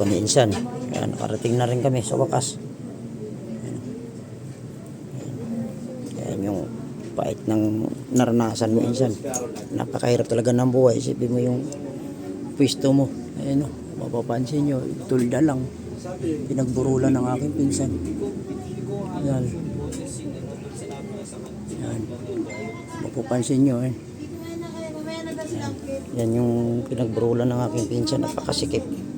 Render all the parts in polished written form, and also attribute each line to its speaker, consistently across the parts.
Speaker 1: kami insan. Ayan, nakarating na rin kami sa wakas. Ayan yung pait ng naranasan mo insan. Napakahirap talaga ng buhay. Isipin mo yung pwesto mo. Ayan o, mapapansin nyo, tulda lang. Pinagburulan ng aking pinsan. Ayan. Ayan. Mapapansin nyo eh. Yan yung pinagburulan ng aking pinsan. Napakasikip.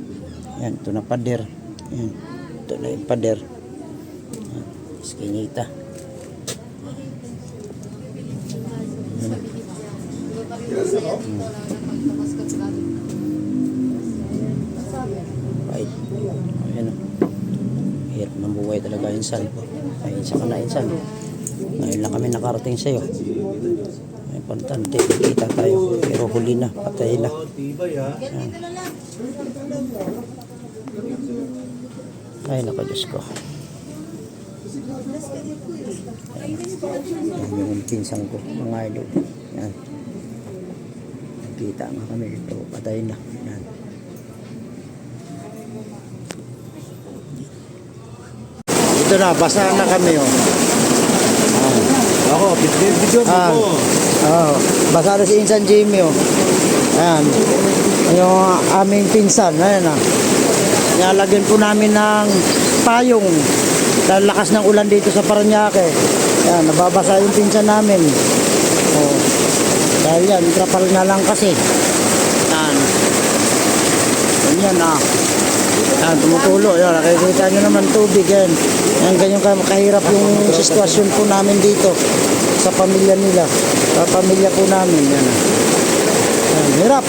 Speaker 1: Yan, ito na pader. Yan, ito na yung pader. Yan, iskinita. Right. Ayan o. Hirap ng buhay talaga insan. Ay, insan ka na insan. Ngayon lang kami nakarating sa'yo. Importante, kita tayo. Pero huli na, patay na. Ayan. Ay, naku, Diyos ko. Ayan yung pinsang ko, mga idol. Ayan. Kita nga kami dito, patay na. Ayan. Ito na, basa na kami, oh.
Speaker 2: Ako, video mo po.
Speaker 1: Basa na si Insan Jimmy, oh. Ayan. Yung aming pinsan, ayan na. Nilalagyan po namin ng payong. Dahil lakas ng ulan dito sa Parañaque. Ayan, nababasa yung pinsan namin. Oh. Dahil yan, trapal na lang kasi. Ayan. Ganyan, ah. Ayan, tumutulo. Ayan, nakikita nyo naman tubig, yan. Ayan, ganyan kahirap yung sitwasyon po namin dito. Sa pamilya nila. Sa pamilya po namin. Yan, ah. Ayan, hirap.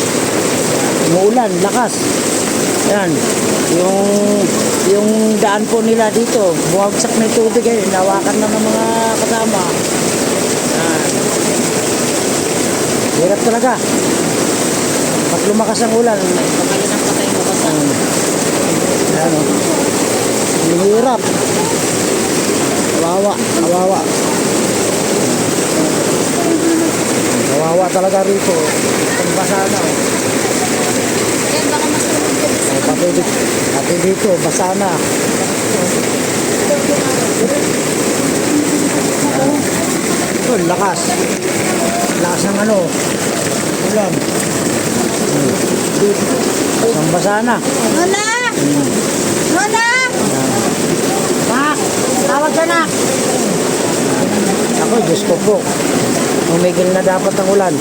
Speaker 1: Umuulan, lakas. Ayan, yung daan po nila dito, buwagsak na yung tubig, eh, nawakan na ng mga kasama. Ayan. Hirap talaga. Pag lumakas ang ulan,
Speaker 3: Pagkali ng patay mo basta.
Speaker 1: ayan o. Hirap. Kawawa, kawawa. Kawawa talaga rito. Pagbasa na o.
Speaker 3: Yan, baka masunod ko sa
Speaker 1: Pati dito, basa na. Ito, lakas. Lakas ng ano. Ulan. Basang basa na.
Speaker 3: Lola! Lola!
Speaker 1: Pak! Tawag ka na! Ako, Diyos ko po. Umigil na dapat ang ulan.